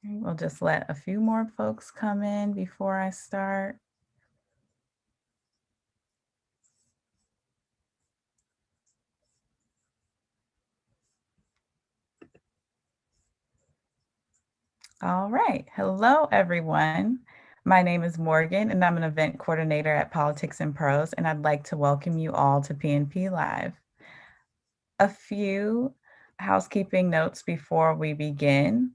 We'll just let a few more folks come in before I start. All right. Hello, everyone. My name is Morgan, and I'm an event coordinator at Politics and Prose, and I'd like to welcome you all to PNP Live. A few housekeeping notes before we begin.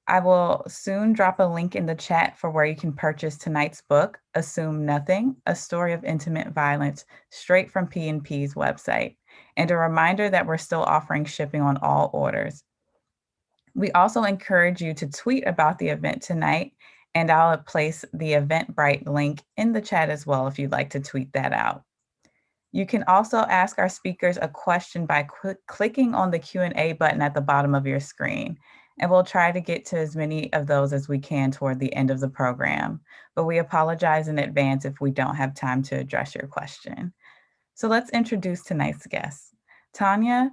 I will soon drop a link in the chat for where you can purchase tonight's book, Assume Nothing, A Story of Intimate Violence, straight from PNP's website. And a reminder that we're still offering shipping on all orders. We also encourage you to tweet about the event tonight, and I'll place the Eventbrite link in the chat as well if you'd like to tweet that out. You can also ask our speakers a question by clicking on the Q&A button at the bottom of your screen, and we'll try to get to as many of those as we can toward the end of the program, but we apologize in advance if we don't have time to address your question. So let's introduce tonight's guest. Tanya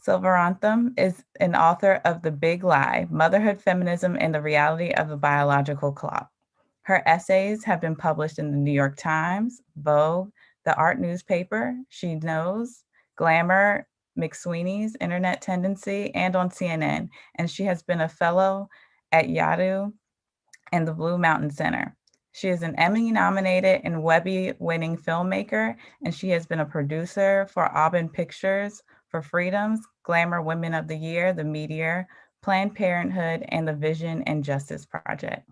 Selvaratnam is an author of The Big Lie, Motherhood, Feminism, and the Reality of the Biological Clock. Her essays have been published in the New York Times, Vogue, the Art newspaper, She Knows, Glamour, McSweeney's, Internet Tendency, and on CNN. And she has been a fellow at Yaddo and the Blue Mountain Center. She is an Emmy-nominated and Webby-winning filmmaker, and she has been a producer for Aubin Pictures, For Freedoms, Glamour Women of the Year, The Meteor, Planned Parenthood, and the Vision and Justice Project.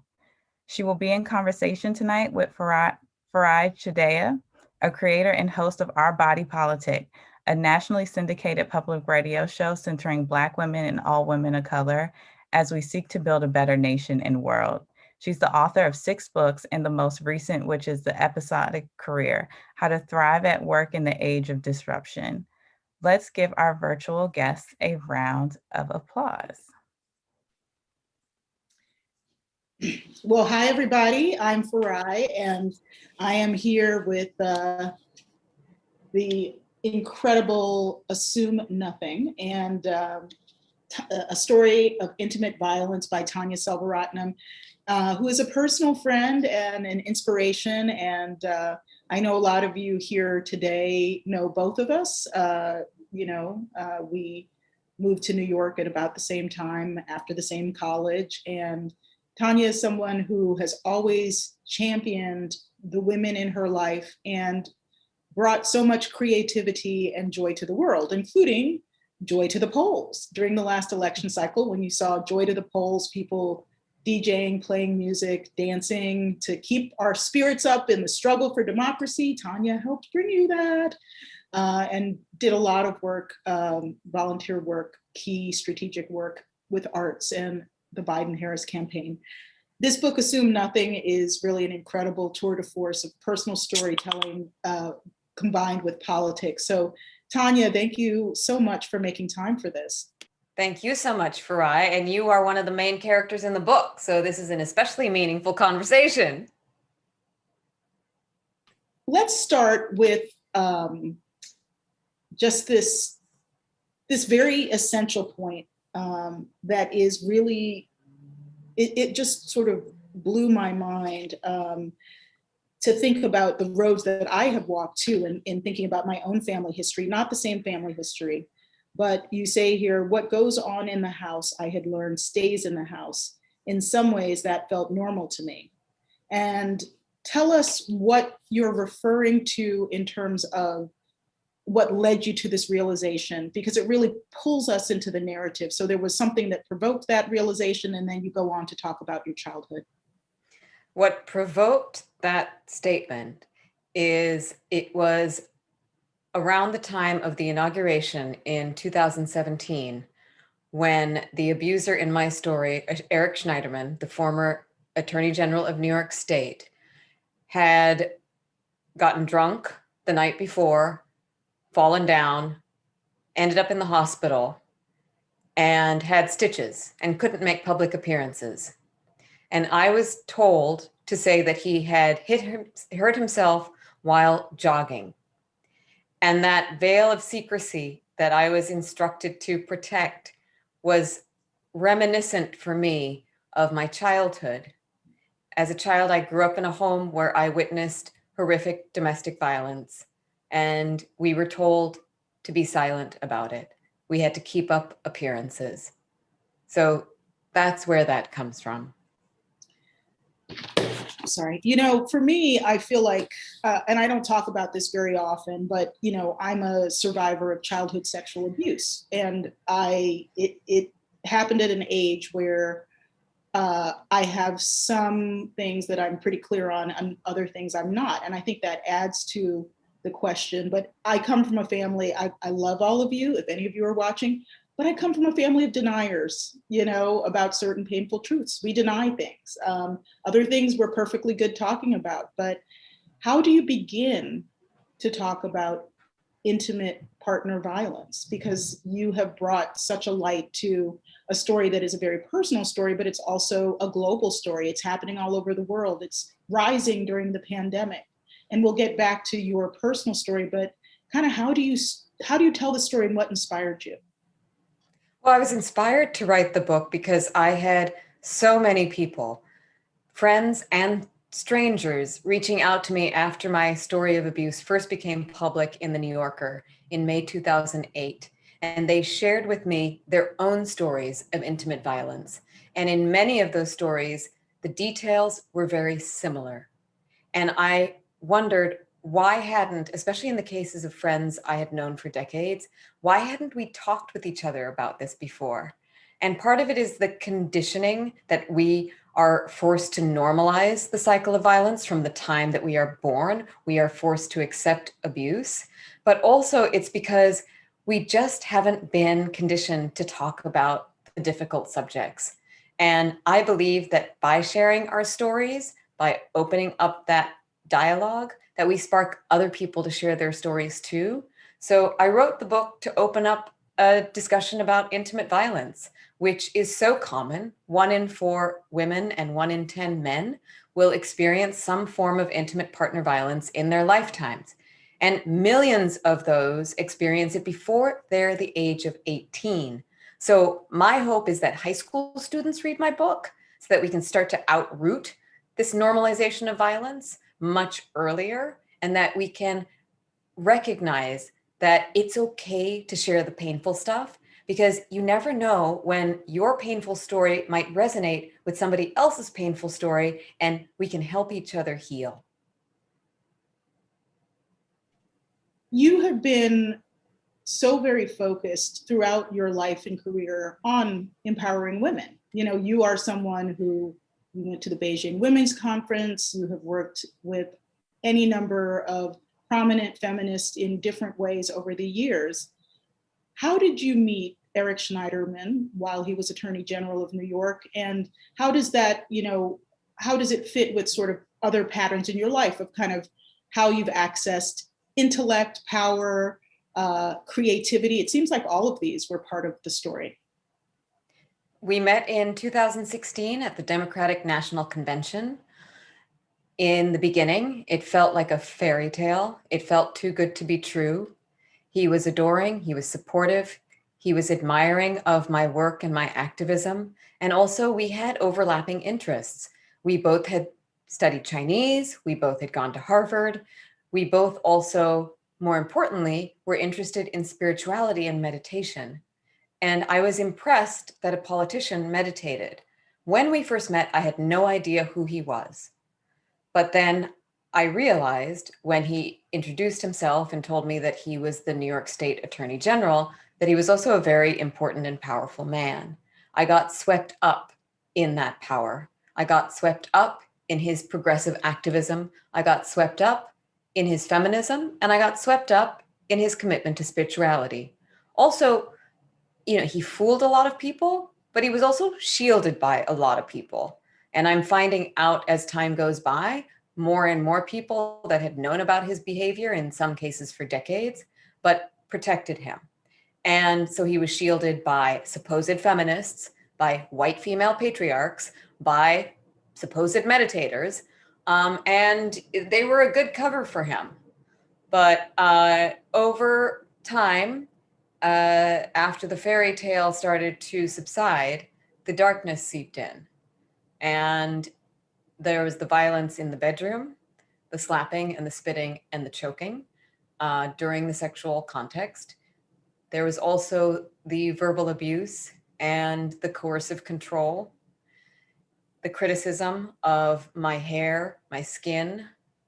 She will be in conversation tonight with Farai Chideya, a creator and host of Our Body Politic, a nationally syndicated public radio show centering Black women and all women of color as we seek to build a better nation and world. She's the author of 6 books, and the most recent, which is The Episodic Career, How to Thrive at Work in the Age of Disruption. Let's give our virtual guests a round of applause. Well, hi, everybody. I'm Farai, and I am here with the incredible Assume Nothing and a story of intimate violence by Tanya Selvaratnam, who is a personal friend and an inspiration. And I know a lot of you here today know both of us. We moved to New York at about the same time after the same college. And Tanya is someone who has always championed the women in her life and brought so much creativity and joy to the world, including joy to the polls. During the last election cycle, when you saw joy to the polls, people DJing, playing music, dancing to keep our spirits up in the struggle for democracy, Tanya helped bring you that and did a lot of work, volunteer work, key strategic work with arts and the Biden-Harris campaign. This book, Assume Nothing, is really an incredible tour de force of personal storytelling combined with politics. So Tanya, thank you so much for making time for this. Thank you so much, Farai. And you are one of the main characters in the book, so this is an especially meaningful conversation. Let's start with just this very essential point that is really, it just sort of blew my mind to think about the roads that I have walked too in thinking about my own family history, not the same family history, but you say here, what goes on in the house, I had learned stays in the house. In some ways that felt normal to me. And tell us what you're referring to in terms of what led you to this realization, because it really pulls us into the narrative. So there was something that provoked that realization, and then you go on to talk about your childhood. What provoked that statement is it was around the time of the inauguration in 2017, when the abuser in my story, Eric Schneiderman, the former Attorney General of New York State, had gotten drunk the night before, fallen down, ended up in the hospital, and had stitches and couldn't make public appearances. And I was told to say that he had hurt himself while jogging. And that veil of secrecy that I was instructed to protect was reminiscent for me of my childhood. As a child, I grew up in a home where I witnessed horrific domestic violence, and we were told to be silent about it. We had to keep up appearances. So that's where that comes from. Sorry. For me, I feel like, and I don't talk about this very often, but, I'm a survivor of childhood sexual abuse. And it happened at an age where I have some things that I'm pretty clear on and other things I'm not. And I think that adds to the question. But I come from a family, I love all of you, if any of you are watching, but I come from a family of deniers, about certain painful truths. We deny things. Other things we're perfectly good talking about. But how do you begin to talk about intimate partner violence? Because you have brought such a light to a story that is a very personal story, but it's also a global story. It's happening all over the world. It's rising during the pandemic. And we'll get back to your personal story, but kind of how do you tell the story and what inspired you? Well, I was inspired to write the book because I had so many people, friends and strangers, reaching out to me after my story of abuse first became public in the New Yorker in May 2008. And they shared with me their own stories of intimate violence. And in many of those stories, the details were very similar. And I wondered, why hadn't, especially in the cases of friends I had known for decades, why hadn't we talked with each other about this before? And part of it is the conditioning that we are forced to normalize the cycle of violence from the time that we are born. We are forced to accept abuse, but also it's because we just haven't been conditioned to talk about the difficult subjects. And I believe that by sharing our stories, by opening up that dialogue, that we spark other people to share their stories too. So I wrote the book to open up a discussion about intimate violence, which is so common. 1 in 4 women and 1 in 10 men will experience some form of intimate partner violence in their lifetimes. And millions of those experience it before they're the age of 18. So my hope is that high school students read my book so that we can start to outroot this normalization of violence much earlier, and that we can recognize that it's okay to share the painful stuff, because you never know when your painful story might resonate with somebody else's painful story, and we can help each other heal. You have been so very focused throughout your life and career on empowering women. You are someone who went to the Beijing Women's Conference. You have worked with any number of prominent feminists in different ways over the years. How did you meet Eric Schneiderman while he was Attorney General of New York? And how does that, how does it fit with sort of other patterns in your life of kind of how you've accessed intellect, power, creativity? It seems like all of these were part of the story. We met in 2016 at the Democratic National Convention. In the beginning, it felt like a fairy tale. It felt too good to be true. He was adoring, he was supportive, he was admiring of my work and my activism. And also we had overlapping interests. We both had studied Chinese, we both had gone to Harvard. We both also, more importantly, were interested in spirituality and meditation. And I was impressed that a politician meditated. When we first met, I had no idea who he was. But then I realized when he introduced himself and told me that he was the New York State Attorney General, that he was also a very important and powerful man. I got swept up in that power. I got swept up in his progressive activism. I got swept up in his feminism, and I got swept up in his commitment to spirituality. Also, he fooled a lot of people, but he was also shielded by a lot of people. And I'm finding out as time goes by, more and more people that had known about his behavior, in some cases for decades, but protected him. And so he was shielded by supposed feminists, by white female patriarchs, by supposed meditators, and they were a good cover for him. But over time, after the fairy tale started to subside, the darkness seeped in. And there was the violence in the bedroom, the slapping and the spitting and the choking during the sexual context. There was also the verbal abuse and the coercive control, the criticism of my hair, my skin,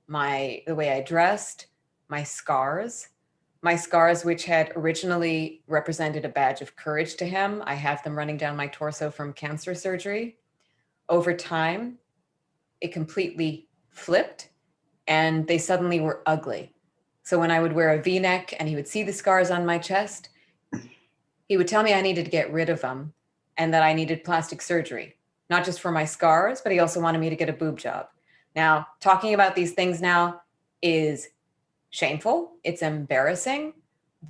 the way I dressed, my scars. My scars, which had originally represented a badge of courage to him. I have them running down my torso from cancer surgery. Over time, it completely flipped and they suddenly were ugly. So when I would wear a V-neck and he would see the scars on my chest, he would tell me I needed to get rid of them and that I needed plastic surgery, not just for my scars, but he also wanted me to get a boob job. Now, talking about these things now is shameful. It's embarrassing,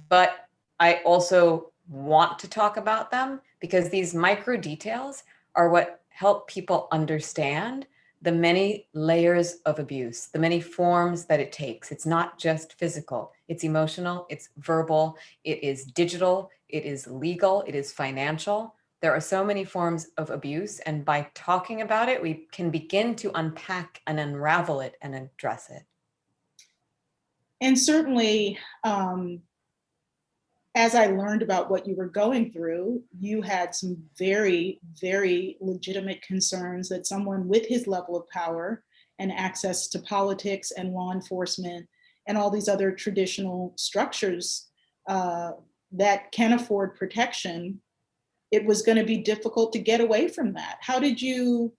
but I also want to talk about them because these micro details are what help people understand the many layers of abuse, the many forms that it takes. It's not just physical, it's emotional, it's verbal, it is digital, it is legal, it is financial. There are so many forms of abuse, and by talking about it, we can begin to unpack and unravel it and address it. And certainly, as I learned about what you were going through, you had some very, very legitimate concerns that someone with his level of power and access to politics and law enforcement and all these other traditional structures that can afford protection, it was going to be difficult to get away from that. How did you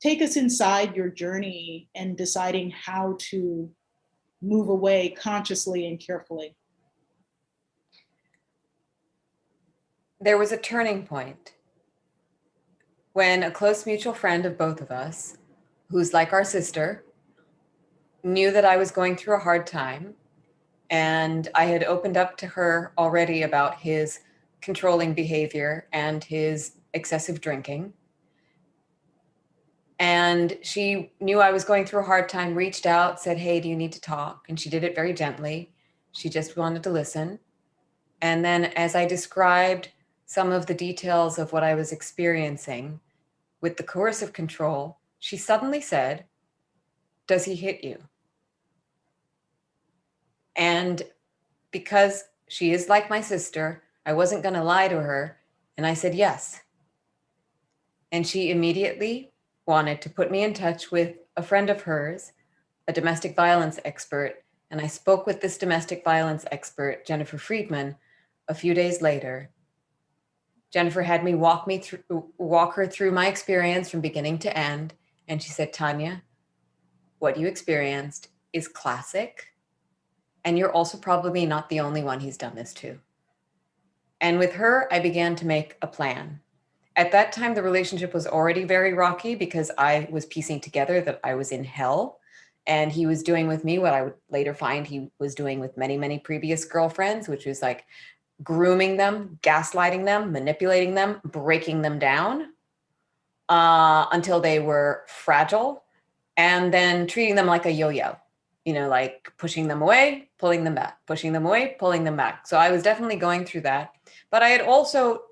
take us inside your journey and deciding how to move away consciously and carefully? There was a turning point when a close mutual friend of both of us, who's like our sister, knew that I was going through a hard time. And I had opened up to her already about his controlling behavior and his excessive drinking. And she knew I was going through a hard time, reached out, said, "Hey, do you need to talk?" And she did it very gently. She just wanted to listen. And then as I described some of the details of what I was experiencing with the coercive control, she suddenly said, "Does he hit you?" And because she is like my sister, I wasn't going to lie to her. And I said, "Yes." And she immediately wanted to put me in touch with a friend of hers, a domestic violence expert. And I spoke with this domestic violence expert, Jennifer Friedman, a few days later. Jennifer had me walk her through my experience from beginning to end. And she said, "Tanya, what you experienced is classic. And you're also probably not the only one he's done this to." And with her, I began to make a plan. At that time, the relationship was already very rocky because I was piecing together that I was in hell and he was doing with me what I would later find he was doing with many, many previous girlfriends, which was like grooming them, gaslighting them, manipulating them, breaking them down until they were fragile, and then treating them like a yo-yo, like pushing them away, pulling them back, pushing them away, pulling them back. So I was definitely going through that. But I had also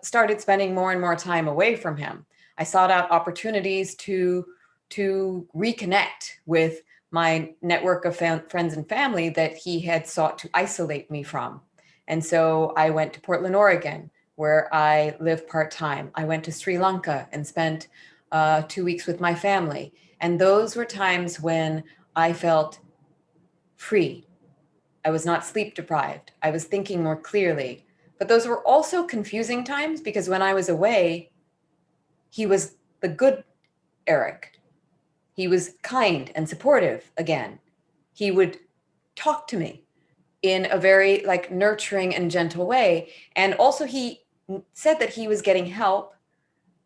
started spending more and more time away from him. I sought out opportunities to reconnect with my network of friends and family that he had sought to isolate me from. And so I went to Portland, Oregon, where I live part-time. I went to Sri Lanka and spent 2 weeks with my family. And those were times when I felt free. I was not sleep deprived. I was thinking more clearly. But those were also confusing times because when I was away, he was the good Eric. He was kind and supportive again. He would talk to me in a very nurturing and gentle way. And also he said that he was getting help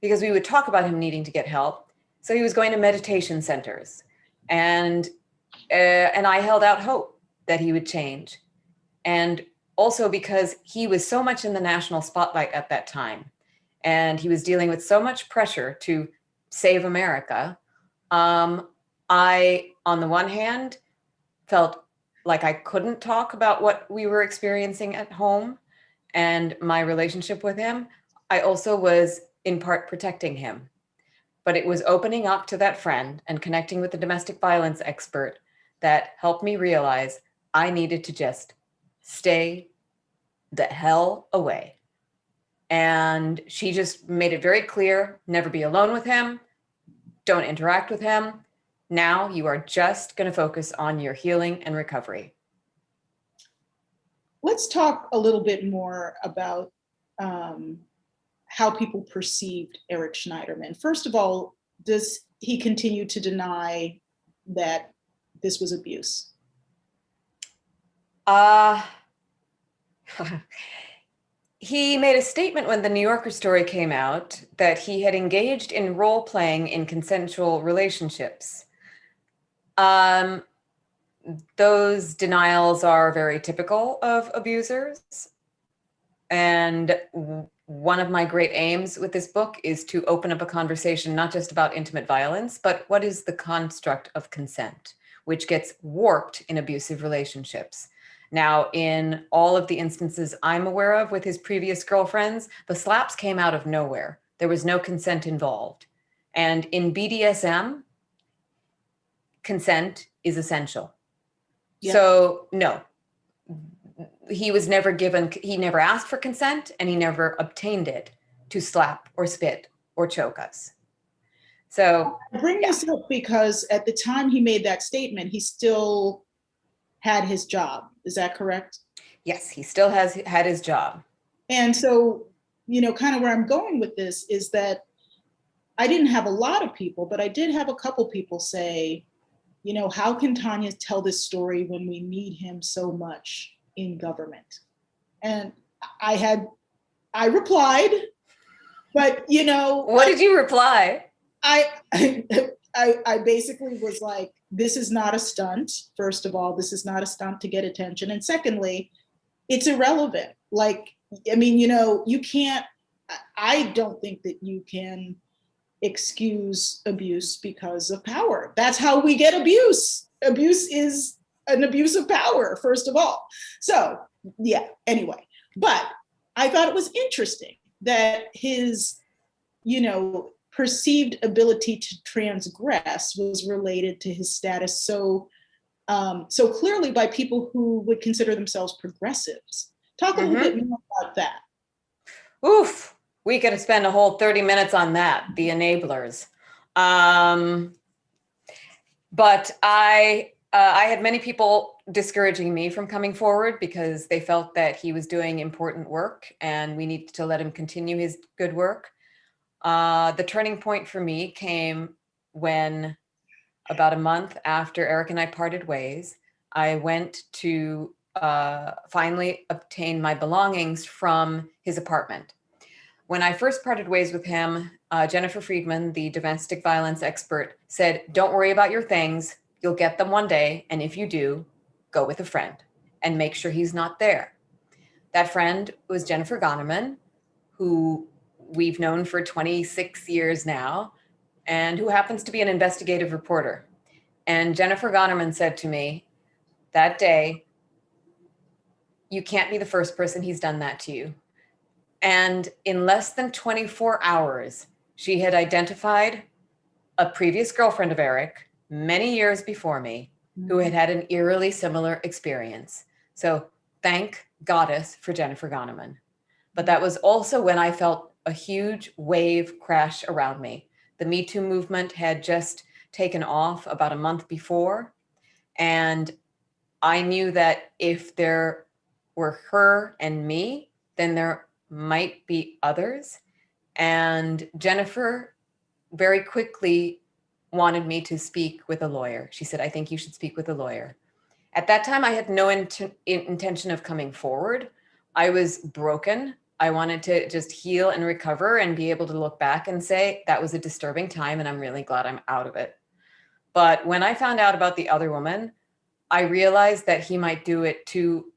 because we would talk about him needing to get help. So he was going to meditation centers, and I held out hope that he would change. And also because he was so much in the national spotlight at that time, and he was dealing with so much pressure to save America. I, on the one hand, felt like I couldn't talk about what we were experiencing at home and my relationship with him. I also was in part protecting him. but it was opening up to that friend and connecting with the domestic violence expert that helped me realize I needed to just stay the hell away. And she just made it very clear, never be alone with him, don't interact with him. Now you are just going to focus on your healing and recovery. Let's talk a little bit more about how people perceived Eric Schneiderman. First of all, does he continue to deny that this was abuse? He made a statement when the New Yorker story came out that he had engaged in role playing in consensual relationships. Those denials are very typical of abusers. And one of my great aims with this book is to open up a conversation, not just about intimate violence, but what is the construct of consent, which gets warped in abusive relationships. Now, in all of the instances I'm aware of with his previous girlfriends, the slaps came out of nowhere. There was no consent involved. And in BDSM, consent is essential. Yeah. So no, he was never given, he never asked for consent, and he never obtained it to slap or spit or choke us. So I bring this up because at the time he made that statement, he still had his job. Is that correct? Yes, he still had his job. And so, you know, kind of where I'm going with this is that I didn't have a lot of people, but I did have a couple people say, you know, how can Tanya tell this story when we need him so much in government? And I replied, but you know. What did you reply? I basically was like, this is not a stunt. First of all, this is not a stunt to get attention. And secondly, it's irrelevant. Like, I mean, you know, you can't, I don't think that you can excuse abuse because of power. That's how we get abuse. Abuse is an abuse of power, first of all. So yeah, anyway, but I thought it was interesting that his, you know, perceived ability to transgress was related to his status so clearly by people who would consider themselves progressives. Talk a little bit more about that. Oof, we could spend a whole 30 minutes on that, the enablers. But I had many people discouraging me from coming forward because they felt that he was doing important work and we needed to let him continue his good work. The turning point for me came when, about a month after Eric and I parted ways, I went to finally obtain my belongings from his apartment. When I first parted ways with him, Jennifer Friedman, the domestic violence expert, said, "Don't worry about your things. You'll get them one day. And if you do, go with a friend and make sure he's not there." That friend was Jennifer Schneiderman, who we've known for 26 years now, and who happens to be an investigative reporter. And Jennifer Schneiderman said to me that day, "You can't be the first person he's done that to you." And in less than 24 hours, she had identified a previous girlfriend of Eric many years before me who had had an eerily similar experience. So thank Goddess for Jennifer Schneiderman. But that was also when I felt a huge wave crash around me. The Me Too movement had just taken off about a month before. And I knew that if there were her and me, then there might be others. And Jennifer very quickly wanted me to speak with a lawyer. She said, "I think you should speak with a lawyer." At that time, I had no intention of coming forward. I was broken. I wanted to just heal and recover and be able to look back and say, that was a disturbing time and I'm really glad I'm out of it. But when I found out about the other woman, I realized that he might do it to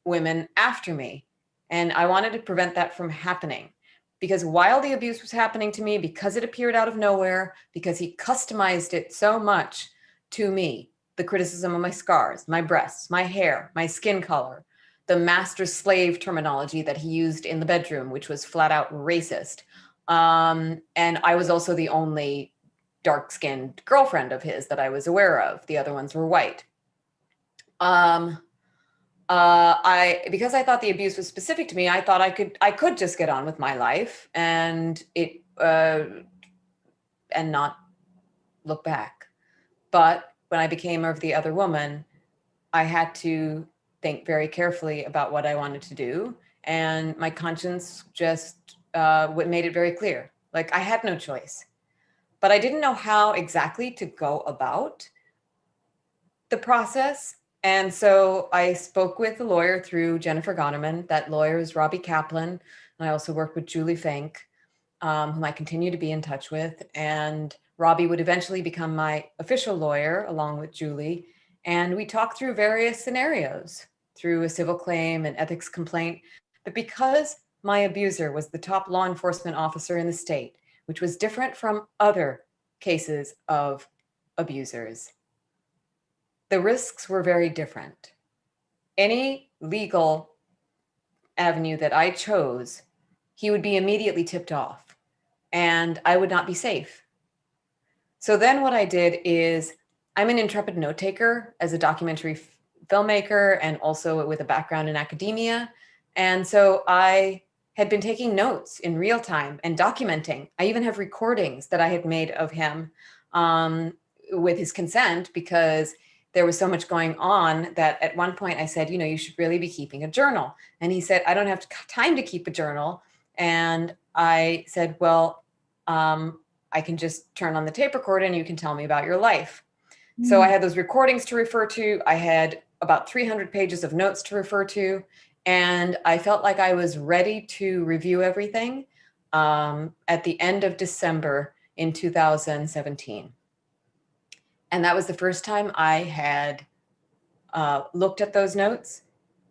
women after me. And I wanted to prevent that from happening. Because while the abuse was happening to me, because it appeared out of nowhere, because he customized it so much to me, the criticism of my scars, my breasts, my hair, my skin color, the master slave terminology that he used in the bedroom, which was flat out racist. And I was also the only dark-skinned girlfriend of his that I was aware of. The other ones were white. Because I thought the abuse was specific to me, I thought I could just get on with my life and not look back. But when I became of the other woman, I had to think very carefully about what I wanted to do. And my conscience just made it very clear. Like, I had no choice. But I didn't know how exactly to go about the process. And so I spoke with a lawyer through Jennifer Goneman. That lawyer is Robbie Kaplan. And I also worked with Julie Fink, whom I continue to be in touch with. And Robbie would eventually become my official lawyer along with Julie. And we talked through various scenarios, through a civil claim, an ethics complaint. But because my abuser was the top law enforcement officer in the state, which was different from other cases of abusers, the risks were very different. Any legal avenue that I chose, he would be immediately tipped off and I would not be safe. So then what I did is, I'm an intrepid note taker as a documentary filmmaker and also with a background in academia. And so I had been taking notes in real time and documenting. I even have recordings that I had made of him with his consent, because there was so much going on that at one point I said, you should really be keeping a journal. And he said, I don't have time to keep a journal. And I said, well, I can just turn on the tape recorder and you can tell me about your life. So I had those recordings to refer to. I had about 300 pages of notes to refer to. And I felt like I was ready to review everything at the end of December in 2017. And that was the first time I had looked at those notes,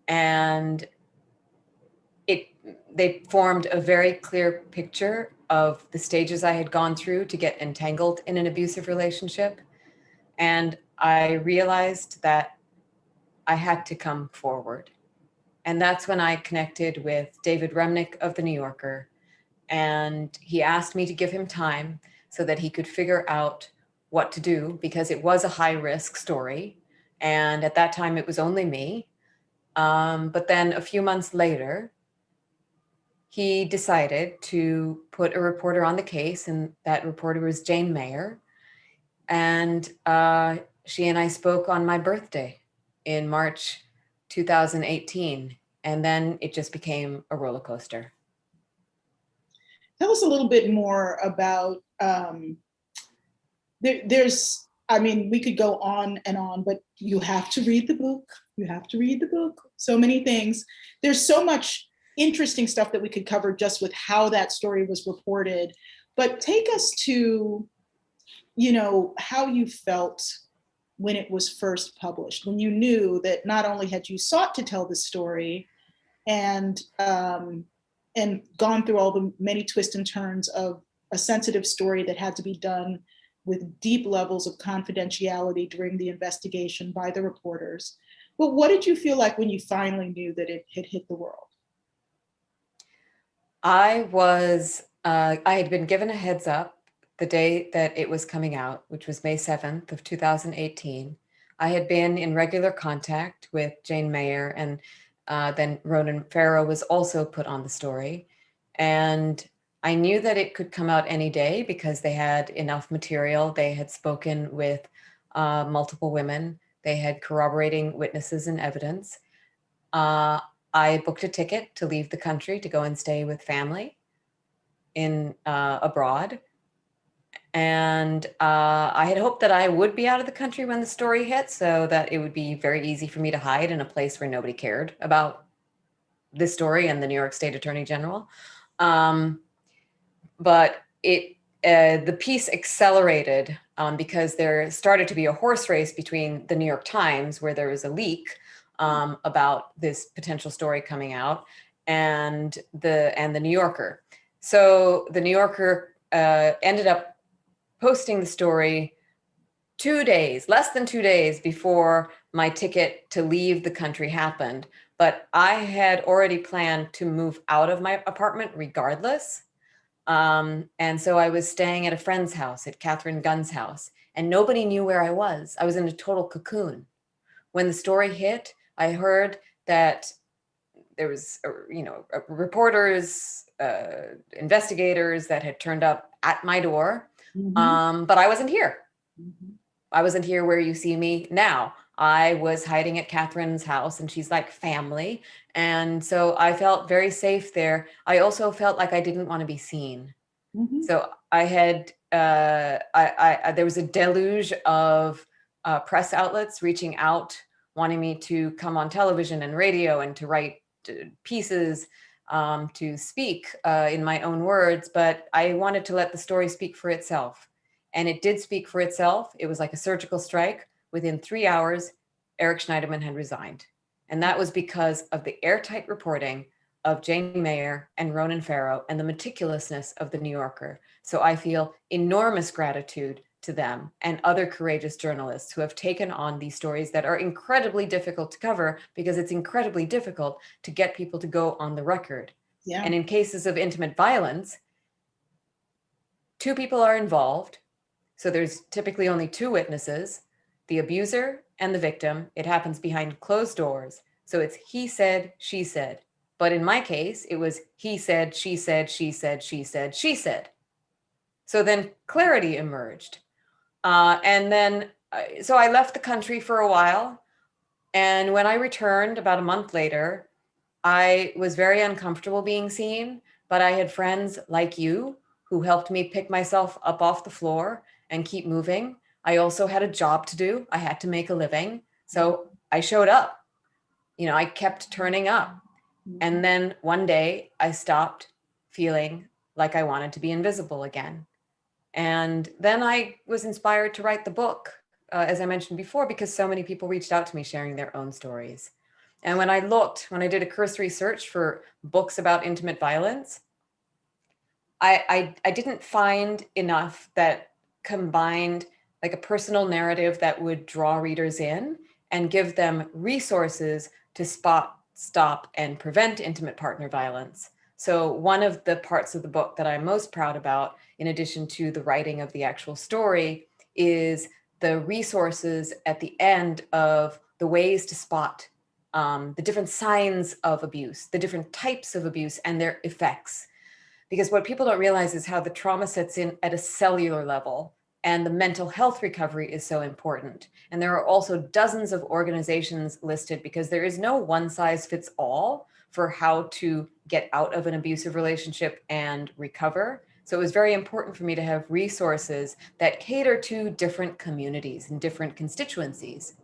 and they formed a very clear picture of the stages I had gone through to get entangled in an abusive relationship. And I realized that I had to come forward. And that's when I connected with David Remnick of The New Yorker. And he asked me to give him time so that he could figure out what to do, because it was a high risk story. And at that time, it was only me. But then a few months later, he decided to put a reporter on the case, and that reporter was Jane Mayer. And she and I spoke on my birthday in March 2018. And then it just became a roller coaster. Tell us a little bit more about, we could go on and on, but you have to read the book. You have to read the book. So many things. There's so much interesting stuff that we could cover just with how that story was reported. But take us to, how you felt when it was first published, when you knew that not only had you sought to tell the story and gone through all the many twists and turns of a sensitive story that had to be done with deep levels of confidentiality during the investigation by the reporters. But what did you feel like when you finally knew that it had hit the world? I had been given a heads up the day that it was coming out, which was May 7th of 2018. I had been in regular contact with Jane Mayer, and then Ronan Farrow was also put on the story. And I knew that it could come out any day because they had enough material. They had spoken with multiple women. They had corroborating witnesses and evidence. I booked a ticket to leave the country to go and stay with family in abroad. And I had hoped that I would be out of the country when the story hit, so that it would be very easy for me to hide in a place where nobody cared about this story and the New York State Attorney General. But the piece accelerated because there started to be a horse race between the New York Times, where there was a leak about this potential story coming out, and the New Yorker. So the New Yorker ended up posting the story less than 2 days before my ticket to leave the country happened. But I had already planned to move out of my apartment regardless. And so I was staying at a friend's house, at Catherine Gunn's house, and nobody knew where I was. I was in a total cocoon. When the story hit, I heard that there was, reporters, investigators that had turned up at my door, but I wasn't here. I wasn't here where you see me now. I was hiding at Catherine's house, and she's like family. And so I felt very safe there. I also felt like I didn't want to be seen. So I had, there was a deluge of press outlets reaching out, wanting me to come on television and radio and to write pieces, to speak in my own words. But I wanted to let the story speak for itself. And it did speak for itself. It was like a surgical strike. Within 3 hours, Eric Schneiderman had resigned. And that was because of the airtight reporting of Jane Mayer and Ronan Farrow and the meticulousness of the New Yorker. So I feel enormous gratitude to them and other courageous journalists who have taken on these stories that are incredibly difficult to cover, because it's incredibly difficult to get people to go on the record. Yeah. And in cases of intimate violence, 2 people are involved. So there's typically only 2 witnesses, the abuser and the victim. It happens behind closed doors. So it's he said, she said. But in my case, it was he said, she said, she said, she said, she said. So then clarity emerged. So I left the country for a while. And when I returned about a month later, I was very uncomfortable being seen, but I had friends like you who helped me pick myself up off the floor and keep moving. I also had a job to do. I had to make a living. So I showed up. I kept turning up. And then one day I stopped feeling like I wanted to be invisible again. And then I was inspired to write the book, as I mentioned before, because so many people reached out to me sharing their own stories. And when I did a cursory search for books about intimate violence, I didn't find enough that combined like a personal narrative that would draw readers in and give them resources to spot, stop, and prevent intimate partner violence. So one of the parts of the book that I'm most proud about, in addition to the writing of the actual story, is the resources at the end of the ways to spot the different signs of abuse, the different types of abuse and their effects. Because what people don't realize is how the trauma sets in at a cellular level, and the mental health recovery is so important. And there are also dozens of organizations listed, because there is no one size fits all for how to get out of an abusive relationship and recover. So it was very important for me to have resources that cater to different communities and different constituencies.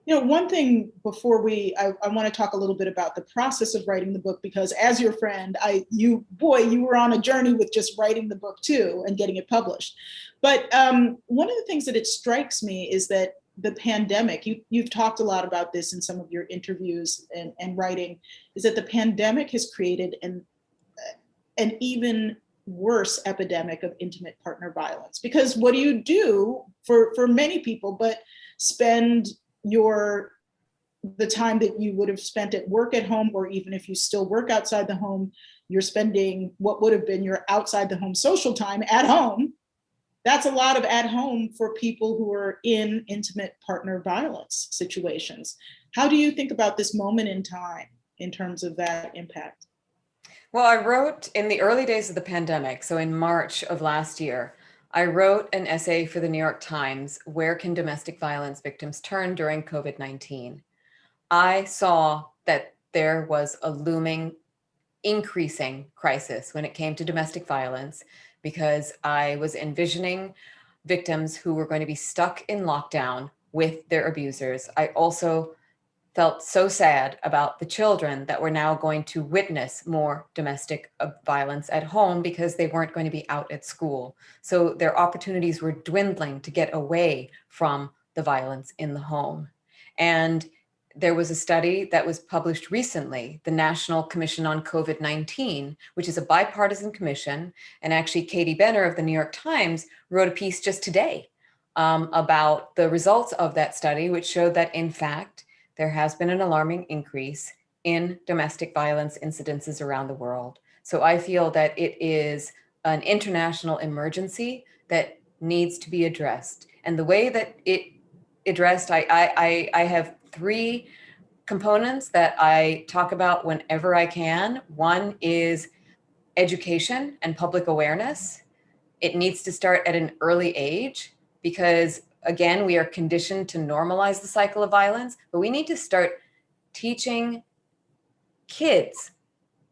One thing before I want to talk a little bit about the process of writing the book, because as your friend, you were on a journey with just writing the book too and getting it published. But one of the things that it strikes me is that the pandemic, you've talked a lot about this in some of your interviews and writing, is that the pandemic has created an even worse epidemic of intimate partner violence. Because what do you do for many people but spend the time that you would have spent at work at home, or even if you still work outside the home, you're spending what would have been your outside the home social time at home. That's a lot of at home for people who are in intimate partner violence situations. How do you think about this moment in time in terms of that impact? Well, I wrote in the early days of the pandemic, so in March of last year, I wrote an essay for the New York Times, Where Can Domestic Violence Victims Turn During COVID-19? I saw that there was a looming, increasing crisis when it came to domestic violence, because I was envisioning victims who were going to be stuck in lockdown with their abusers. I also felt so sad about the children that were now going to witness more domestic violence at home because they weren't going to be out at school. So their opportunities were dwindling to get away from the violence in the home. And there was a study that was published recently, the National Commission on COVID-19, which is a bipartisan commission. And actually, Katie Benner of the New York Times wrote a piece just today about the results of that study, which showed that, in fact, there has been an alarming increase in domestic violence incidences around the world. So I feel that it is an international emergency that needs to be addressed. And the way that it addressed, I have three components that I talk about whenever I can. One is education and public awareness. It needs to start at an early age because, again, we are conditioned to normalize the cycle of violence, but we need to start teaching kids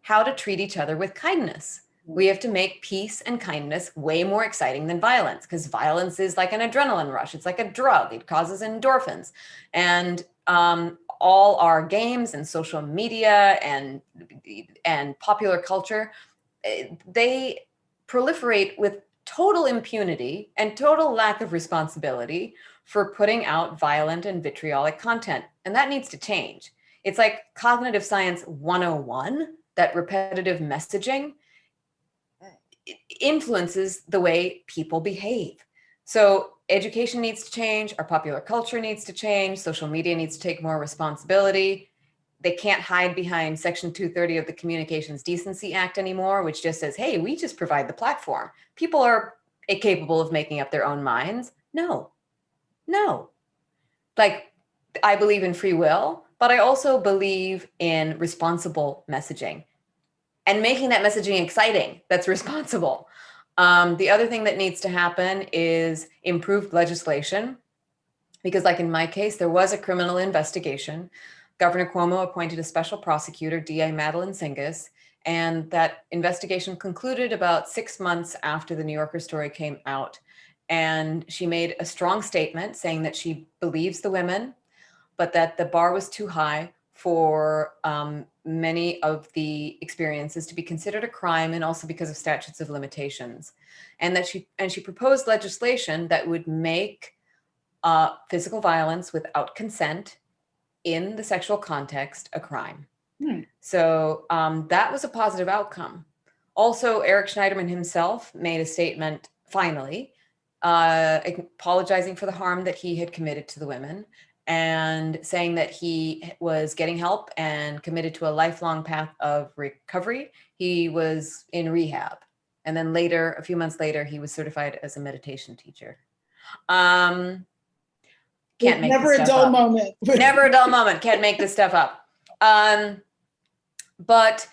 how to treat each other with kindness. We have to make peace and kindness way more exciting than violence, because violence is like an adrenaline rush. It's like a drug. It causes endorphins. And all our games and social media and popular culture, they proliferate with total impunity and total lack of responsibility for putting out violent and vitriolic content. And that needs to change. It's like cognitive science 101, that repetitive messaging influences the way people behave. So education needs to change, our popular culture needs to change, social media needs to take more responsibility. They can't hide behind Section 230 of the Communications Decency Act anymore, which just says, hey, we just provide the platform. People are capable of making up their own minds. No. Like, I believe in free will, but I also believe in responsible messaging and making that messaging exciting that's responsible. The other thing that needs to happen is improved legislation, because like in my case, there was a criminal investigation. Governor Cuomo appointed a special prosecutor, DA Madeline Singas, and that investigation concluded about 6 months after the New Yorker story came out. And she made a strong statement saying that she believes the women, but that the bar was too high for many of the experiences to be considered a crime, and also because of statutes of limitations. And that she proposed legislation that would make physical violence without consent in the sexual context a crime. So that was a positive outcome. Also, Eric Schneiderman himself made a statement, finally, apologizing for the harm that he had committed to the women, and saying that he was getting help and committed to a lifelong path of recovery. He was in rehab. And then later, a few months later, he was certified as a meditation teacher. Can't make never this a stuff dull up. moment. Never a dull moment. Can't make this stuff up. But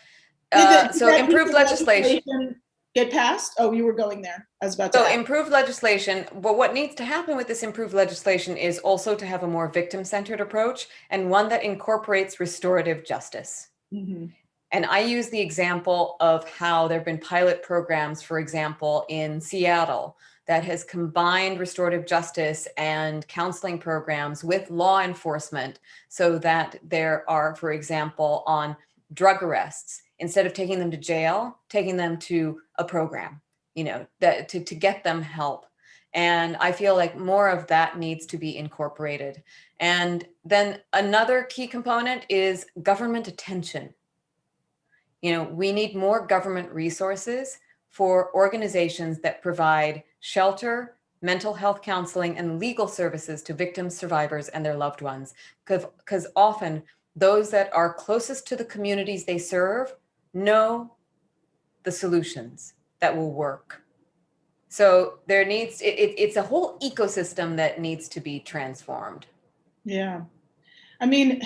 so improved legislation get passed? Oh, you were going there. I was about to ask. Improved legislation, but what needs to happen with this improved legislation is also to have a more victim-centered approach, and one that incorporates restorative justice. Mm-hmm. And I use the example of how there have been pilot programs, for example, in Seattle, that has combined restorative justice and counseling programs with law enforcement, so that there are, for example, on drug arrests, instead of taking them to jail, taking them to a program, that to get them help. And I feel like more of that needs to be incorporated. And then another key component is government attention. We need more government resources for organizations that provide shelter, mental health counseling, and legal services to victims, survivors, and their loved ones. Because often those that are closest to the communities they serve know the solutions that will work. So it's a whole ecosystem that needs to be transformed. Yeah. I mean,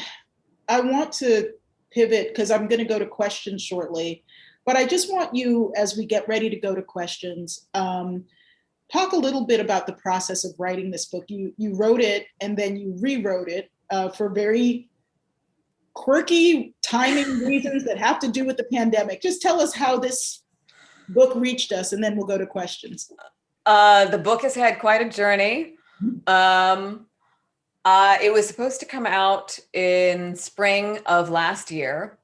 I want to pivot because I'm going to go to questions shortly, but I just want you, as we get ready to go to questions, talk a little bit about the process of writing this book. You wrote it and then you rewrote it for very quirky timing reasons that have to do with the pandemic. Just tell us how this book reached us, and then we'll go to questions. The book has had quite a journey. It was supposed to come out in spring of last year,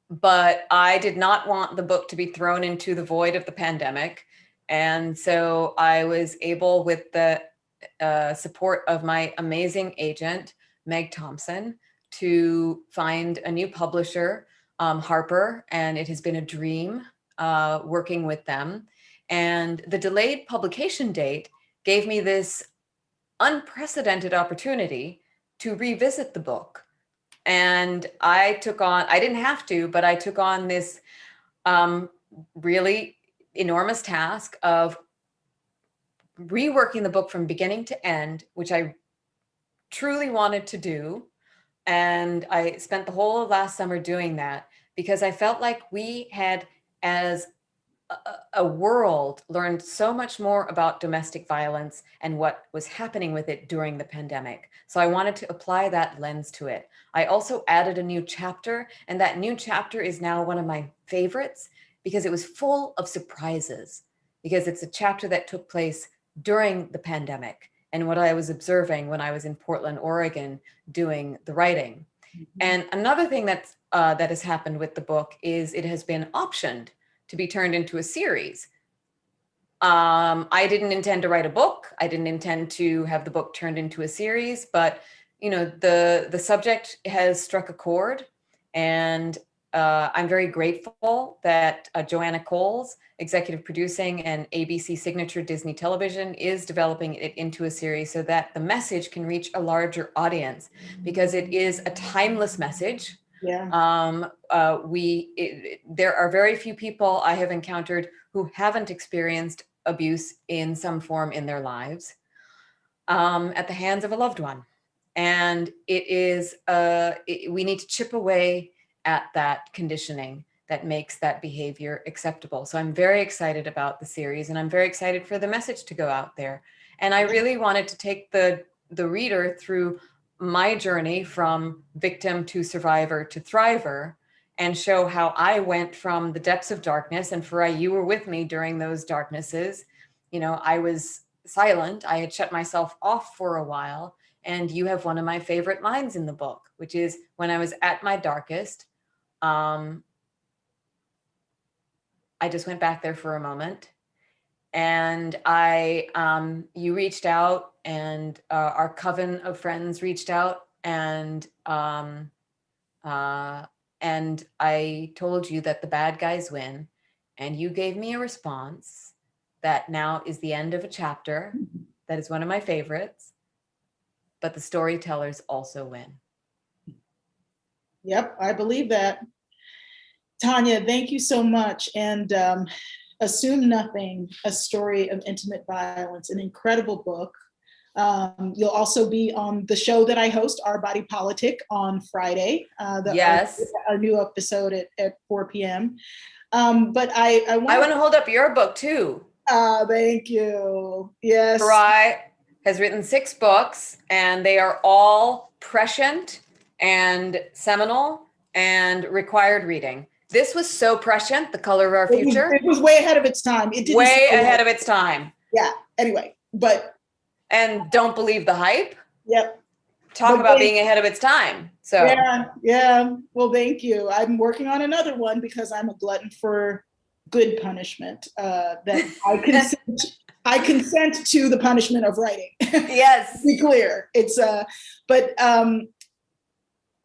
but I did not want the book to be thrown into the void of the pandemic. And so I was able, with the support of my amazing agent, Meg Thompson, to find a new publisher, Harper, and it has been a dream working with them. And the delayed publication date gave me this unprecedented opportunity to revisit the book. And I didn't have to, but I took on this really enormous task of reworking the book from beginning to end, which I truly wanted to do. And I spent the whole of last summer doing that because I felt like we had, as a world, learned so much more about domestic violence and what was happening with it during the pandemic. So I wanted to apply that lens to it. I also added a new chapter, and that new chapter is now one of my favorites because it was full of surprises, because it's a chapter that took place during the pandemic and what I was observing when I was in Portland, Oregon, doing the writing. And another thing that has happened with the book is it has been optioned to be turned into a series. I didn't intend to write a book. I didn't intend to have the book turned into a series, but the subject has struck a chord, and I'm very grateful that Joanna Coles, executive producing and ABC Signature Disney Television, is developing it into a series so that the message can reach a larger audience, because it is a timeless message. Yeah. There are very few people I have encountered who haven't experienced abuse in some form in their lives at the hands of a loved one. And we need to chip away at that conditioning that makes that behavior acceptable. So I'm very excited about the series, and I'm very excited for the message to go out there. And I really wanted to take the reader through my journey from victim to survivor to thriver, and show how I went from the depths of darkness. And Farai, you were with me during those darknesses. I was silent. I had shut myself off for a while. And you have one of my favorite lines in the book, which is, when I was at my darkest, I just went back there for a moment. And you reached out, and our coven of friends reached out, and I told you that the bad guys win, and you gave me a response that now is the end of a chapter that is one of my favorites, but the storytellers also win. Yep, I believe that. Tanya, thank you so much. And Assume Nothing, A Story of Intimate Violence, an incredible book. You'll also be on the show that I host, Our Body Politic, on Friday. Yes. Our new episode at 4 p.m. But I want to hold up your book too. Thank you. Yes. Farai has written 6 books, and they are all prescient and seminal and required reading. This was so prescient, The Color of Our Future. It was way ahead of its time. It didn't way ahead of its time. Yeah. Anyway, and Don't Believe the Hype. Yep. Talk about being ahead of its time. So yeah. Well, thank you. I'm working on another one because I'm a glutton for good punishment. That I consent to the punishment of writing. Yes. To be clear. It's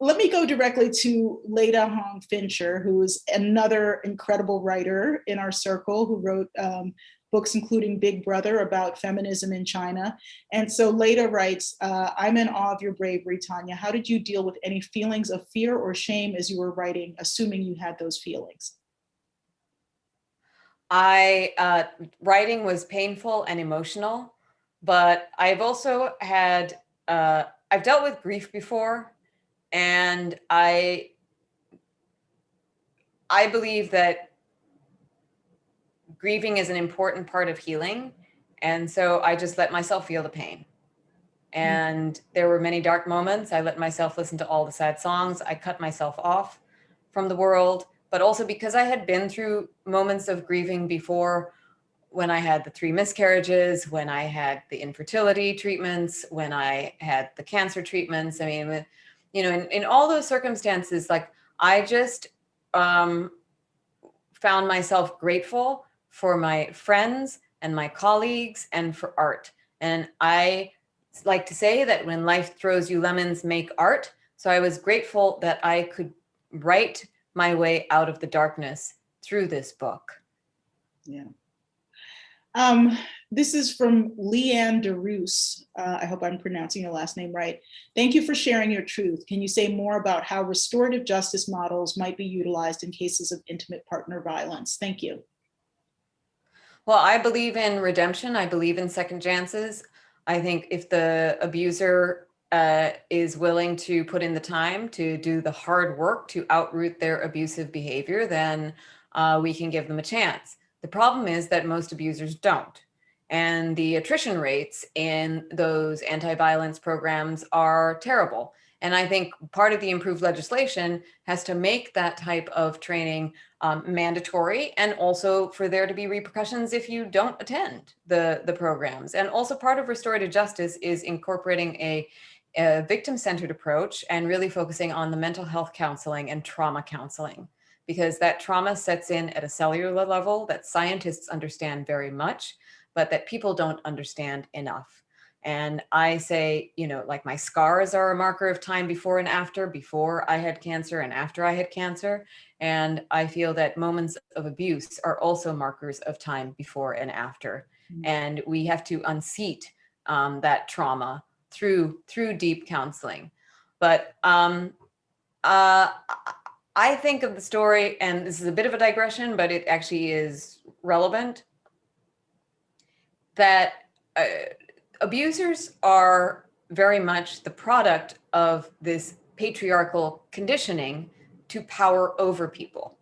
let me go directly to Leda Hong Fincher, who is another incredible writer in our circle, who wrote books including Big Brother about feminism in China. And so Leda writes, I'm in awe of your bravery, Tanya. How did you deal with any feelings of fear or shame as you were writing, assuming you had those feelings? Writing was painful and emotional, but I've also had, I've dealt with grief before. And I believe that grieving is an important part of healing. And so I just let myself feel the pain. And there were many dark moments. I let myself listen to all the sad songs. I cut myself off from the world, but also because I had been through moments of grieving before, when I had the 3 miscarriages, when I had the infertility treatments, when I had the cancer treatments. I mean, in all those circumstances, like, I just found myself grateful for my friends and my colleagues and for art. And I like to say that when life throws you lemons, make art. So I was grateful that I could write my way out of the darkness through this book. Yeah. Um, this is from Leanne DeRoos. I hope I'm pronouncing your last name right. Thank you for sharing your truth. Can you say more about how restorative justice models might be utilized in cases of intimate partner violence? Thank you. Well, I believe in redemption. I believe in second chances. I think if the abuser is willing to put in the time to do the hard work to outroot their abusive behavior, then we can give them a chance. The problem is that most abusers don't. And the attrition rates in those anti-violence programs are terrible. And I think part of the improved legislation has to make that type of training mandatory, and also for there to be repercussions if you don't attend the programs. And also part of restorative justice is incorporating a victim-centered approach and really focusing on the mental health counseling and trauma counseling, because that trauma sets in at a cellular level that scientists understand very much, but that people don't understand enough. And I say, you know, like my scars are a marker of time before I had cancer and after I had cancer. And I feel that moments of abuse are also markers of time before and after. And we have to unseat that trauma through deep counseling. But I think of the story, and this is a bit of a digression, but it actually is relevant, that abusers are very much the product of this patriarchal conditioning to power over people.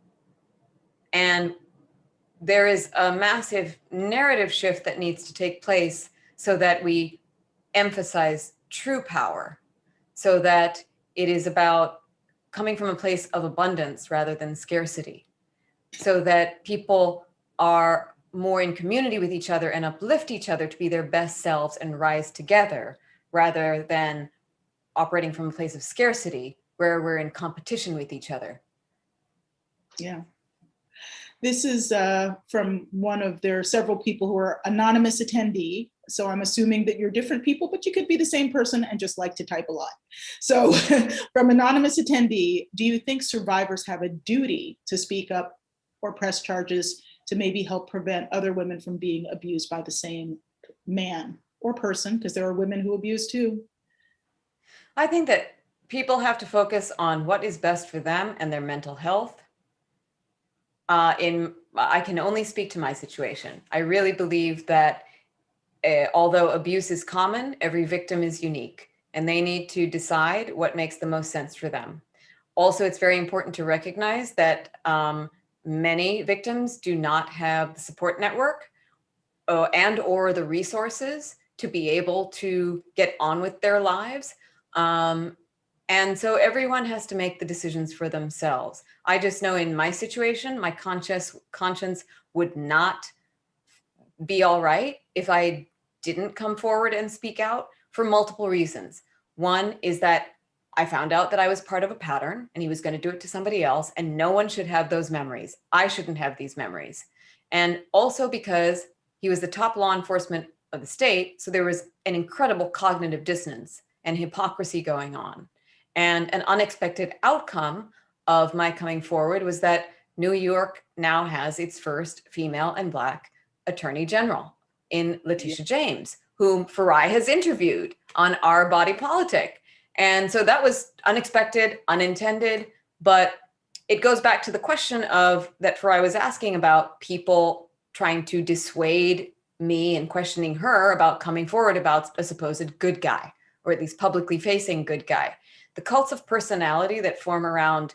And there is a massive narrative shift that needs to take place so that we emphasize true power, so that it is about coming from a place of abundance rather than scarcity, so that people are more in community with each other and uplift each other to be their best selves and rise together, rather than operating from a place of scarcity where we're in competition with each other. Yeah. This is from one of their several people who are anonymous attendee. So I'm assuming that you're different people, but you could be the same person and just like to type a lot. So from anonymous attendee, do you think survivors have a duty to speak up or press charges to maybe help prevent other women from being abused by the same man or person? Because there are women who abuse too. I think that people have to focus on what is best for them and their mental health. I can only speak to my situation. I really believe that although abuse is common, every victim is unique, and they need to decide what makes the most sense for them. Also, it's very important to recognize that many victims do not have the support network and or the resources to be able to get on with their lives. And so everyone has to make the decisions for themselves. I just know in my situation, my conscience would not be all right if I didn't come forward and speak out, for multiple reasons. One is that I found out that I was part of a pattern and he was going to do it to somebody else, and no one should have those memories. I shouldn't have these memories. And also because he was the top law enforcement of the state, so there was an incredible cognitive dissonance and hypocrisy going on. And an unexpected outcome of my coming forward was that New York now has its first female and Black attorney general in Letitia James, whom Farai has interviewed on Our Body Politic. And so that was unexpected, unintended, but it goes back to the question of that Farai was asking about people trying to dissuade me and questioning her about coming forward about a supposed good guy, or at least publicly facing good guy. The cults of personality that form around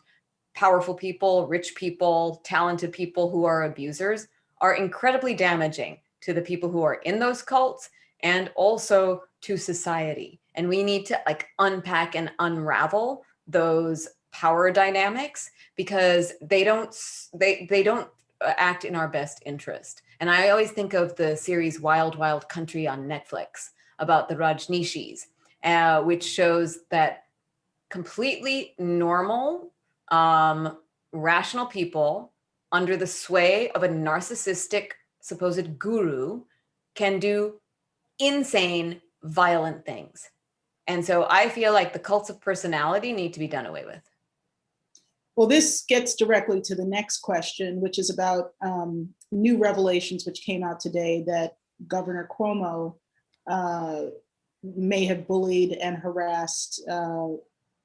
powerful people, rich people, talented people who are abusers are incredibly damaging to the people who are in those cults and also to society. And we need to unpack and unravel those power dynamics, because they don't act in our best interest. And I always think of the series Wild Wild Country on Netflix about the Rajneeshis, which shows that completely normal, rational people under the sway of a narcissistic supposed guru can do insane, violent things. And so I feel like the cults of personality need to be done away with. Well, this gets directly to the next question, which is about new revelations which came out today that Governor Cuomo may have bullied and harassed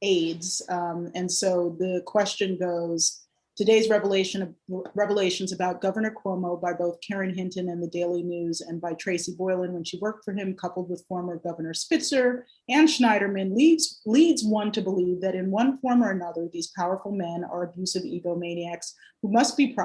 aides. And so the question goes, today's revelations about Governor Cuomo by both Karen Hinton and the Daily News and by Tracy Boylan when she worked for him, coupled with former Governor Spitzer and Schneiderman, leads one to believe that in one form or another, these powerful men are abusive egomaniacs who must be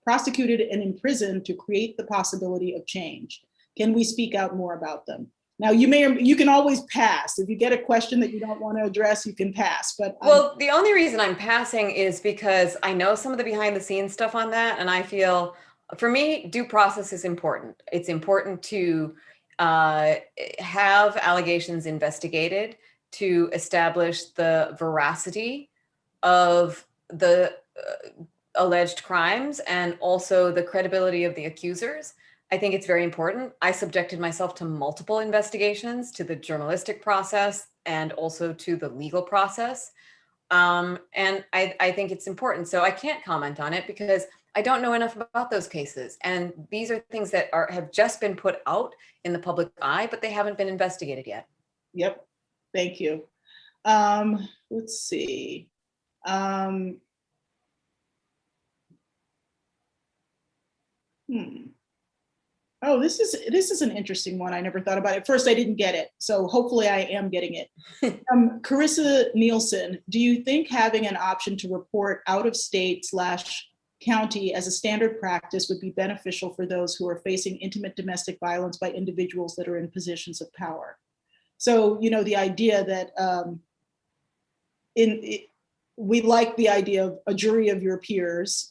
prosecuted and imprisoned to create the possibility of change. Can we speak out more about them? Now, you can always pass. If you get a question that you don't want to address, you can pass. But well, the only reason I'm passing is because I know some of the behind the scenes stuff on that, and I feel, for me, due process is important. It's important to have allegations investigated to establish the veracity of the alleged crimes and also the credibility of the accusers. I think it's very important. I subjected myself to multiple investigations, to the journalistic process and also to the legal process. And I think it's important. So I can't comment on it because I don't know enough about those cases. And these are things that have just been put out in the public eye, but they haven't been investigated yet. Yep. Thank you. Let's see. Oh, this is an interesting one. I never thought about it. First, I didn't get it. So hopefully I am getting it. Carissa Nielsen, do you think having an option to report out of state/county as a standard practice would be beneficial for those who are facing intimate domestic violence by individuals that are in positions of power? So, the idea that we like the idea of a jury of your peers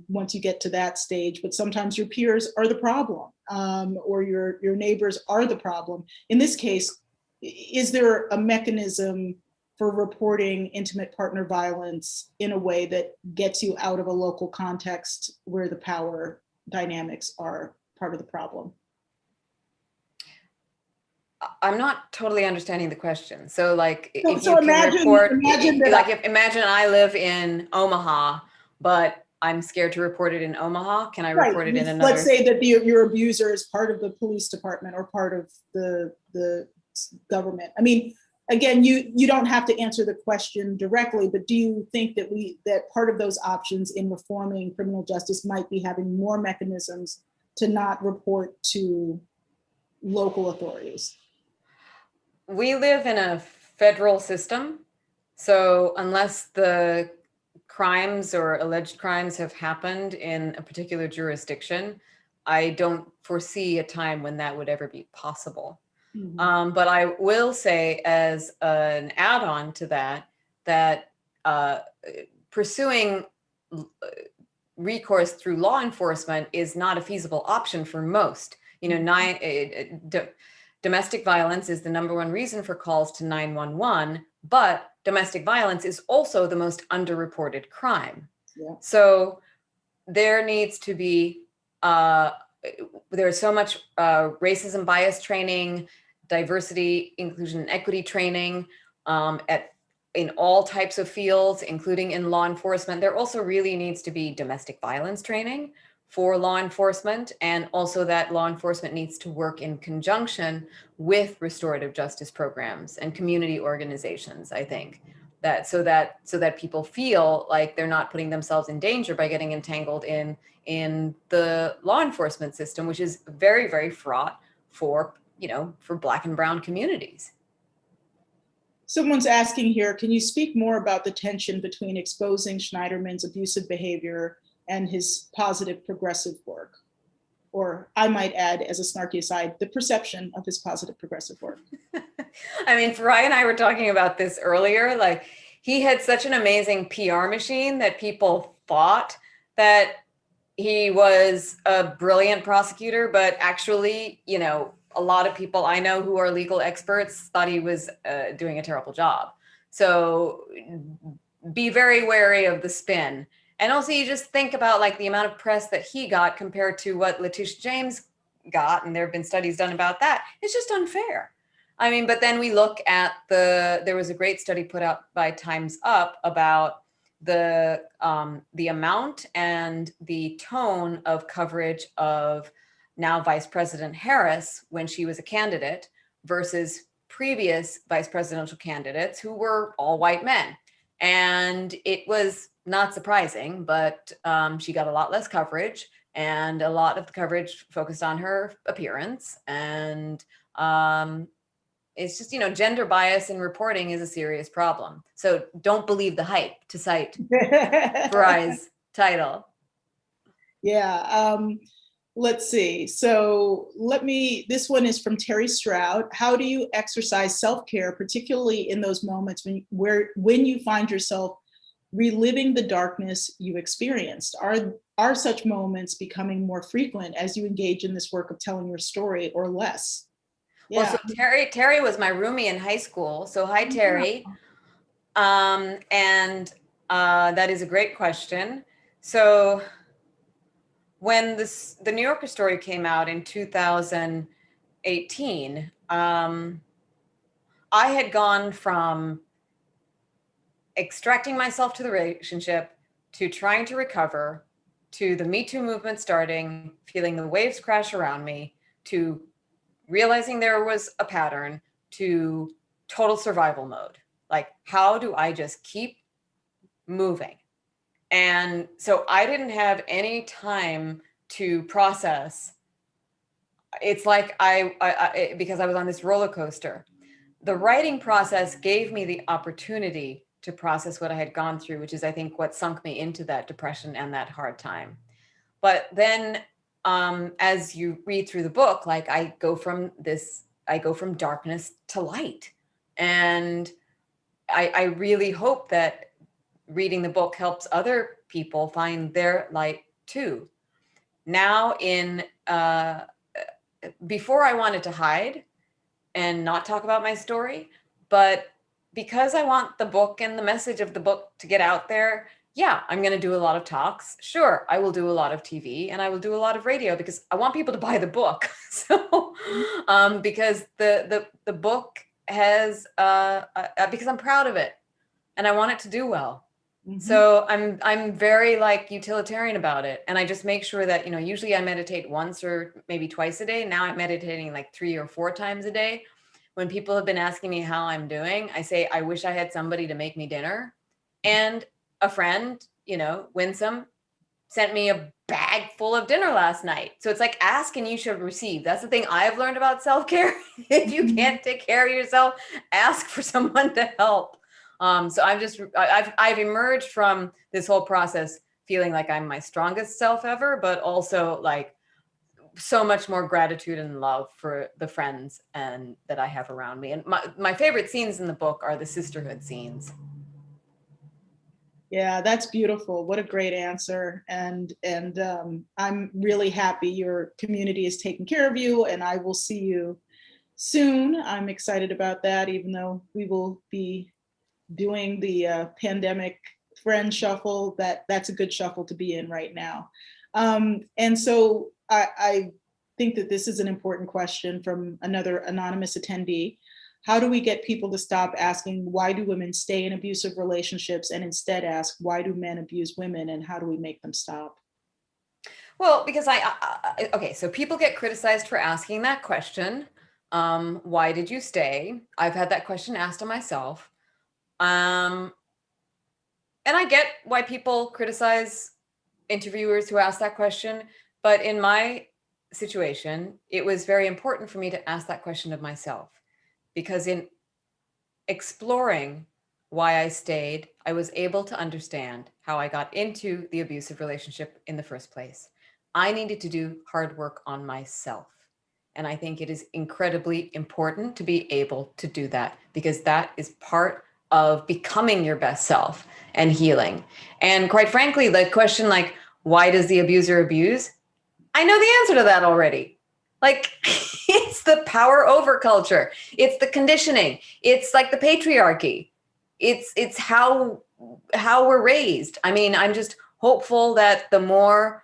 once you get to that stage, but sometimes your peers are the problem, or your neighbors are the problem. In this case, is there a mechanism for reporting intimate partner violence in a way that gets you out of a local context where the power dynamics are part of the problem? I'm not totally understanding the question. So like, if so you can report, imagine I live in Omaha, but I'm scared to report it in Omaha. Can I report it in another? Let's say that your abuser is part of the police department or part of the government. I mean, again, you don't have to answer the question directly, but do you think that part of those options in reforming criminal justice might be having more mechanisms to not report to local authorities? We live in a federal system. So unless the crimes or alleged crimes have happened in a particular jurisdiction, I don't foresee a time when that would ever be possible. Mm-hmm. But I will say, as an add-on to that pursuing recourse through law enforcement is not a feasible option for most. Domestic violence is the #1 reason for calls to 911, but domestic violence is also the most underreported crime. Yeah. So there needs to be, there's so much racism bias training, diversity, inclusion, and equity training in all types of fields, including in law enforcement. There also really needs to be domestic violence training for law enforcement, and also that law enforcement needs to work in conjunction with restorative justice programs and community organizations, I think, so that people feel like they're not putting themselves in danger by getting entangled in the law enforcement system, which is very, very fraught for Black and brown communities. Someone's asking here, can you speak more about the tension between exposing Schneiderman's abusive behavior and his positive progressive work? Or I might add, as a snarky aside, the perception of his positive progressive work. I mean, Farai and I were talking about this earlier. Like, he had such an amazing PR machine that people thought that he was a brilliant prosecutor, but actually, a lot of people I know who are legal experts thought he was doing a terrible job. So be very wary of the spin. And also, you just think about like the amount of press that he got compared to what Letitia James got, and there have been studies done about that. It's just unfair. I mean, but then we look at there was a great study put out by Time's Up about the amount and the tone of coverage of now Vice President Harris when she was a candidate versus previous vice presidential candidates who were all white men. And it was not surprising, but she got a lot less coverage, and a lot of the coverage focused on her appearance. And it's just, gender bias in reporting is a serious problem. So don't believe the hype, to cite Farai's title. Yeah. Let's see. So this one is from Terry Stroud. How do you exercise self-care, particularly in those moments when you find yourself reliving the darkness you experienced? Are such moments becoming more frequent as you engage in this work of telling your story, or less? Yeah. Well, so Terry was my roomie in high school. So hi, Terry. And that is a great question. So when the New Yorker story came out in 2018, I had gone from extracting myself to the relationship, to trying to recover, to the Me Too movement starting, feeling the waves crash around me, to realizing there was a pattern, to total survival mode. Like, how do I just keep moving? And so I didn't have any time to process. It's like because I was on this roller coaster. The writing process gave me the opportunity to process what I had gone through, which is, I think, what sunk me into that depression and that hard time. But then as you read through the book, like I go from darkness to light. And I really hope that reading the book helps other people find their light too. Now before I wanted to hide and not talk about my story, but because I want the book and the message of the book to get out there, yeah, I'm going to do a lot of talks. Sure, I will do a lot of TV and I will do a lot of radio because I want people to buy the book. So, because the book has, because I'm proud of it and I want it to do well. Mm-hmm. So I'm very utilitarian about it. And I just make sure that, usually I meditate once or maybe twice a day. Now I'm meditating 3 or 4 times a day. When people have been asking me how I'm doing, I say, I wish I had somebody to make me dinner. And a friend, Winsome, sent me a bag full of dinner last night. So it's like, ask and you shall receive. That's the thing I've learned about self-care. If you can't take care of yourself, ask for someone to help. So I've emerged from this whole process feeling like I'm my strongest self ever, but also so much more gratitude and love for the friends and that I have around me. And my favorite scenes in the book are the sisterhood scenes. Yeah, that's beautiful. What a great answer. And I'm really happy your community is taking care of you, and I will see you soon. I'm excited about that, even though we will be doing the pandemic friend shuffle. That's a good shuffle to be in right now. And so I think that this is an important question from another anonymous attendee. How do we get people to stop asking, why do women stay in abusive relationships, and instead ask, why do men abuse women, and how do we make them stop? Well, because okay, so people get criticized for asking that question. Why did you stay? I've had that question asked of myself. And I get why people criticize interviewers who ask that question. But in my situation, it was very important for me to ask that question of myself. Because in exploring why I stayed, I was able to understand how I got into the abusive relationship in the first place. I needed to do hard work on myself. And I think it is incredibly important to be able to do that, because that is part of becoming your best self and healing. And quite frankly, the question why does the abuser abuse? I know the answer to that already. It's the power over culture. It's the conditioning. It's the patriarchy. It's how we're raised. I mean, I'm just hopeful that the more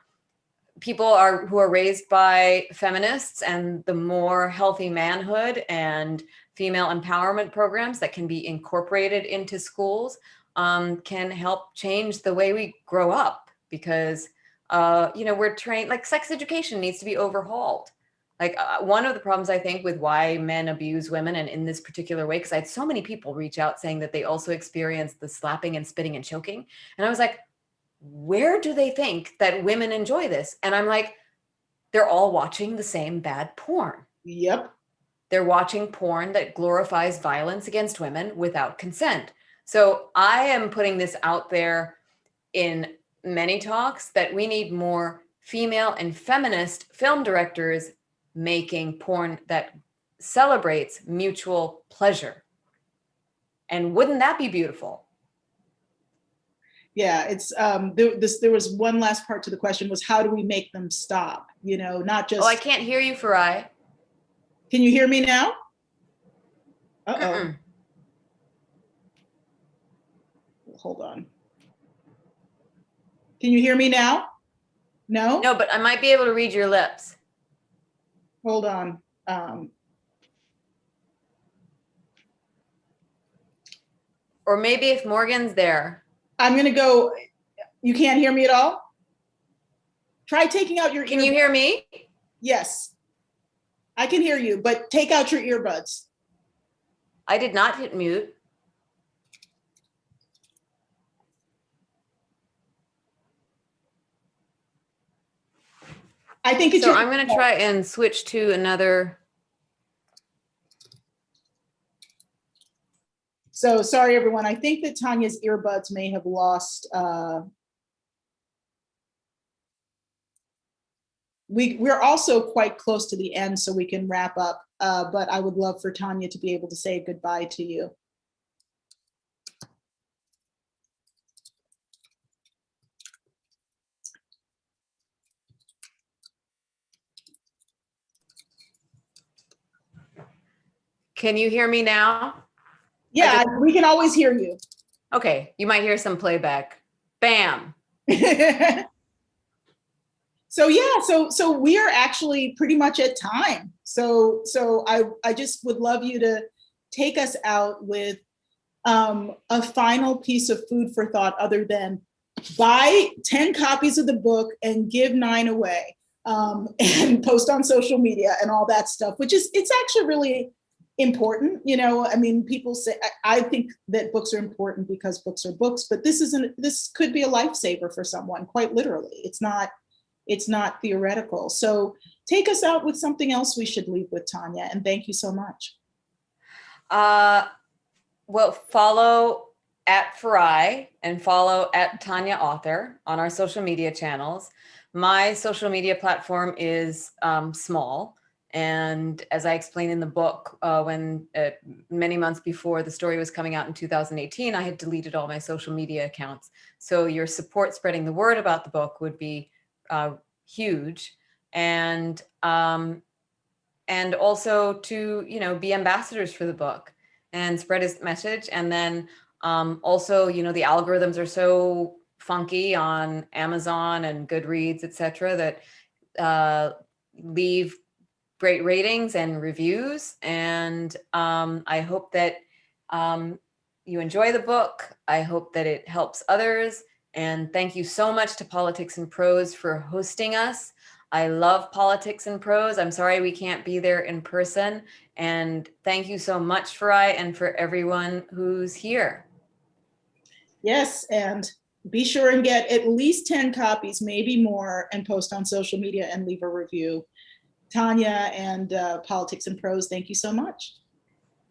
people who are raised by feminists, and the more healthy manhood and female empowerment programs that can be incorporated into schools, can help change the way we grow up, because we're trained, like sex education needs to be overhauled. Like one of the problems I think with why men abuse women, and in this particular way, because I had so many people reach out saying that they also experienced the slapping and spitting and choking. And I was like, where do they think that women enjoy this? And I'm like, they're all watching the same bad porn. Yep. They're watching porn that glorifies violence against women without consent. So I am putting this out there in many talks that we need more female and feminist film directors making porn that celebrates mutual pleasure. And wouldn't that be beautiful? Yeah, it's there was one last part to the question, was how do we make them stop? Not just. Oh, I can't hear you, Farai. Can you hear me now? Uh-oh. Mm-mm. Hold on. Can you hear me now? No? No, but I might be able to read your lips. Hold on. Or maybe if Morgan's there. I'm going to go. You can't hear me at all? Try taking out your earbuds. Can you hear me? Yes. I can hear you, but take out your earbuds. I did not hit mute. I think it's so I'm going to try and switch to another. So sorry, everyone. I think that Tanya's earbuds may have lost. We're also quite close to the end, so we can wrap up. But I would love for Tanya to be able to say goodbye to you. Can you hear me now? Yeah, we can always hear you. Okay, you might hear some playback. Bam. So yeah, so we are actually pretty much at time. So I just would love you to take us out with a final piece of food for thought, other than buy 10 copies of the book and give 9 away, and post on social media and all that stuff, it's actually really important. I mean, people say, I think that books are important because books are books, but this could be a lifesaver for someone, quite literally. It's not theoretical. So take us out with something else we should leave with, Tanya, and thank you so much. Well, follow at Farai and follow at Tanya Author on our social media channels. My social media platform is small. And as I explained in the book, when many months before the story was coming out in 2018, I had deleted all my social media accounts. So your support spreading the word about the book would be huge. And also to, be ambassadors for the book and spread his message. And then also, the algorithms are so funky on Amazon and Goodreads, etc., that leave great ratings and reviews. And I hope that you enjoy the book. I hope that it helps others. And thank you so much to Politics in Prose for hosting us. I love Politics in Prose. I'm sorry we can't be there in person. And thank you so much, Farai, and for everyone who's here. Yes, and be sure and get at least 10 copies, maybe more, and post on social media and leave a review. Tanya and Politics in Prose, thank you so much.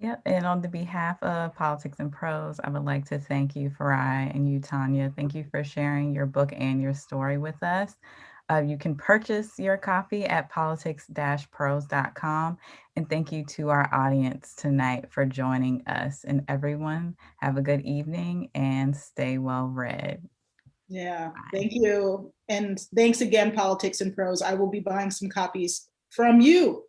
Yep, and on the behalf of Politics in Prose, I would like to thank you, Farai, and you, Tanya. Thank you for sharing your book and your story with us. You can purchase your copy at politics-prose.com. And thank you to our audience tonight for joining us. And everyone, have a good evening and stay well read. Yeah, thank you. And thanks again, Politics in Prose. I will be buying some copies from you.